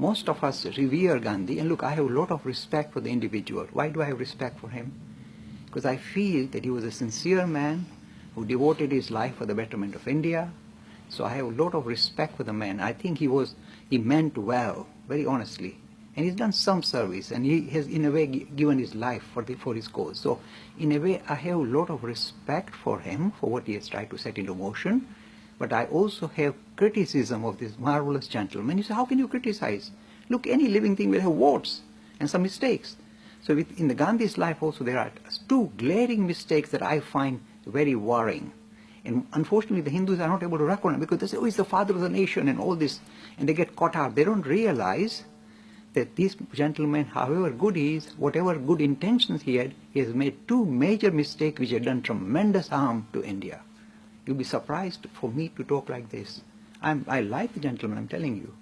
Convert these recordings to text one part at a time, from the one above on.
Most of us revere Gandhi, and look, I have a lot of respect for the individual. Why do I have respect for him? Because I feel that he was a sincere man who devoted his life for the betterment of India. So I have a lot of respect for the man. I think he meant well, very honestly. And he's done some service, and he has in a way given his life for his cause. So in a way, I have a lot of respect for him, for what he has tried to set into motion. But I also have criticism of this marvelous gentleman. You say, how can you criticize? Look, any living thing will have warts and some mistakes. So in the Gandhi's life also there are two glaring mistakes that I find very worrying. And unfortunately the Hindus are not able to recognize, because they say, oh, he's the father of the nation and all this, and they get caught up. They don't realize that this gentleman, however good he is, whatever good intentions he had, he has made two major mistakes which have done tremendous harm to India. You'll be surprised for me to talk like this. I like the gentleman, I'm telling you.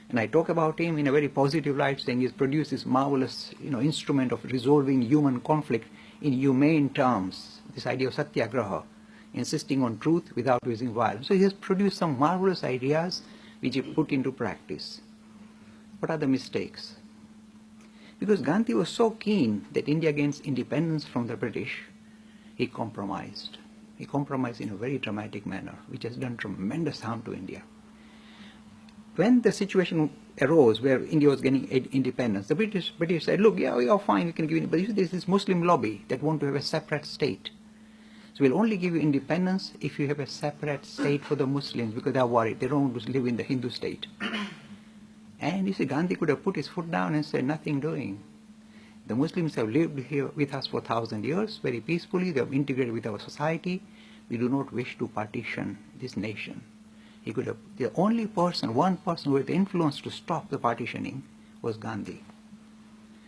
And I talk about him in a very positive light, saying he's produced this marvelous instrument of resolving human conflict in humane terms, this idea of satyagraha, insisting on truth without using violence. So he has produced some marvelous ideas which he put into practice. What are the mistakes? Because Gandhi was so keen that India gains independence from the British, he compromised. He compromised in a very dramatic manner, which has done tremendous harm to India. When the situation arose where India was getting independence, the British said, look, yeah, we are fine, we can give you, but there's this Muslim lobby that want to have a separate state. So we'll only give you independence if you have a separate state for the Muslims, because they are worried, they don't want to live in the Hindu state. And you see, Gandhi could have put his foot down and said, nothing doing. The Muslims have lived here with us for 1,000 years, very peacefully. They have integrated with our society. We do not wish to partition this nation. He could have, the only person, one person who had the influence to stop the partitioning was Gandhi.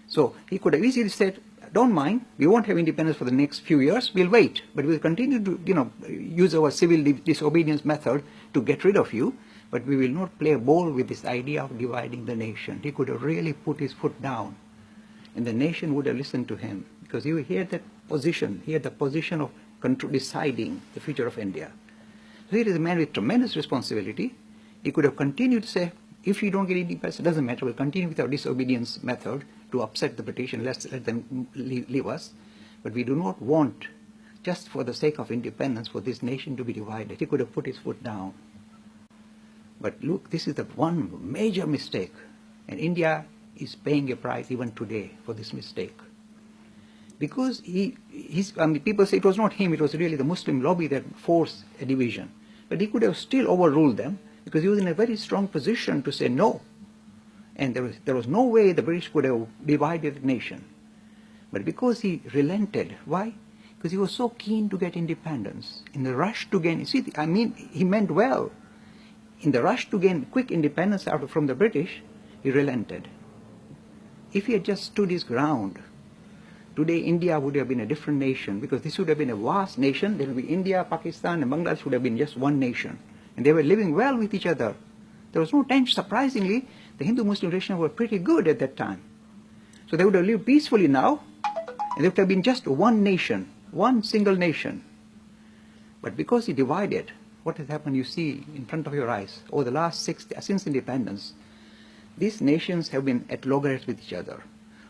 So he could have easily said, don't mind, we won't have independence for the next few years, we'll wait. But we'll continue to use our civil disobedience method to get rid of you, but we will not play a ball with this idea of dividing the nation. He could have really put his foot down, and the nation would have listened to him, because he had that position. He had the position of deciding the future of India. So here is a man with tremendous responsibility. He could have continued to say, if you don't get independence, it doesn't matter, we'll continue with our disobedience method to upset the British and let them leave us. But we do not want, just for the sake of independence, for this nation to be divided. He could have put his foot down. But look, this is the one major mistake, and India is paying a price even today for this mistake. Because people say it was not him, it was really the Muslim lobby that forced a division. But he could have still overruled them, because he was in a very strong position to say no. And there was no way the British could have divided the nation. But because he relented, why? Because he was so keen to get independence. In the rush to gain, he meant well. In the rush to gain quick independence from the British, he relented. If he had just stood his ground, today India would have been a different nation, because this would have been a vast nation. There would be India, Pakistan, and Bangladesh would have been just one nation. And they were living well with each other. There was no tension. Surprisingly, the Hindu-Muslim relations were pretty good at that time. So they would have lived peacefully now, and they would have been just one nation, one single nation. But because he divided, what has happened, you see in front of your eyes, over the last since independence, these nations have been at loggerheads with each other.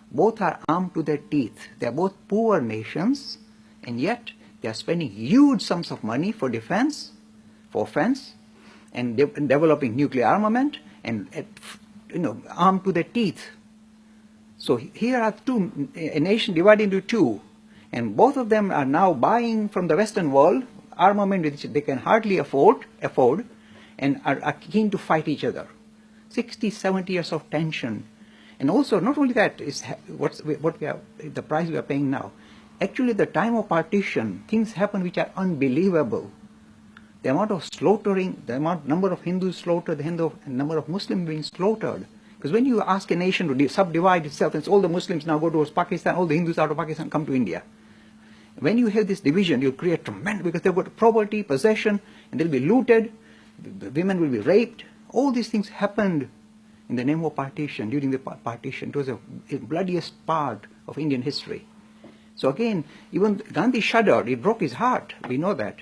Both are armed to their teeth. They are both poor nations, and yet they are spending huge sums of money for defense, for offense, and developing nuclear armament, and armed to their teeth. So here are a nation divided into two, and both of them are now buying from the Western world armament which they can hardly afford, and are keen to fight each other. 60, 70 years of tension. And also, not only that, is the price we are paying now. Actually, the time of partition, things happen which are unbelievable. The amount of slaughtering, number of Hindus slaughtered, the number of Muslims being slaughtered. Because when you ask a nation to subdivide itself, and all the Muslims now go towards Pakistan, all the Hindus out of Pakistan come to India. When you have this division, you create tremendous, because they've got property, possession, and they'll be looted, the women will be raped. All these things happened in the name of partition, during the partition. It was the bloodiest part of Indian history. So again, even Gandhi shuddered, it broke his heart, we know that.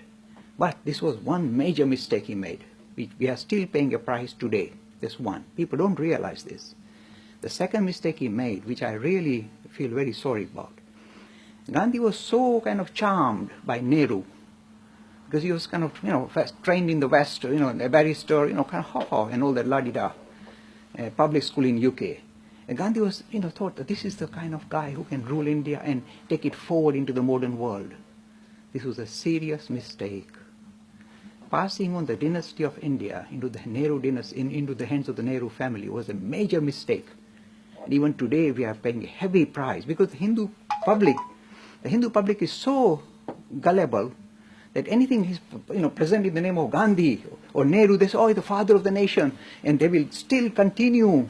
But this was one major mistake he made. We are still paying a price today. Just one. People don't realize this. The second mistake he made, which I really feel very sorry about, Gandhi was so kind of charmed by Nehru, because he was kind of, trained in the West, a barrister, kind of ha-ha and all that la-di-da, public school in UK. And Gandhi was, thought that this is the kind of guy who can rule India and take it forward into the modern world. This was a serious mistake. Passing on the dynasty of India into the Nehru dynasty, into the hands of the Nehru family was a major mistake. And even today we are paying a heavy price, because the Hindu public is so gullible that anything is present in the name of Gandhi or Nehru, they say, oh, the father of the nation, and they will still continue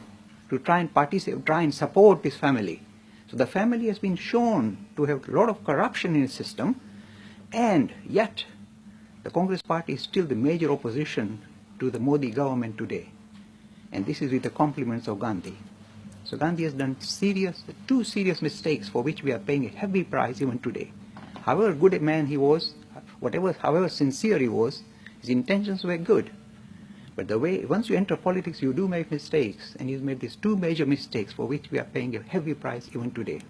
to try and participate, try and support this family. So the family has been shown to have a lot of corruption in its system, and yet the Congress party is still the major opposition to the Modi government today. And this is with the compliments of Gandhi. So Gandhi has done two serious mistakes for which we are paying a heavy price even today. However good a man he was, however sincere he was, his intentions were good. But the way, once you enter politics, you do make mistakes, and he's made these two major mistakes for which we are paying a heavy price even today.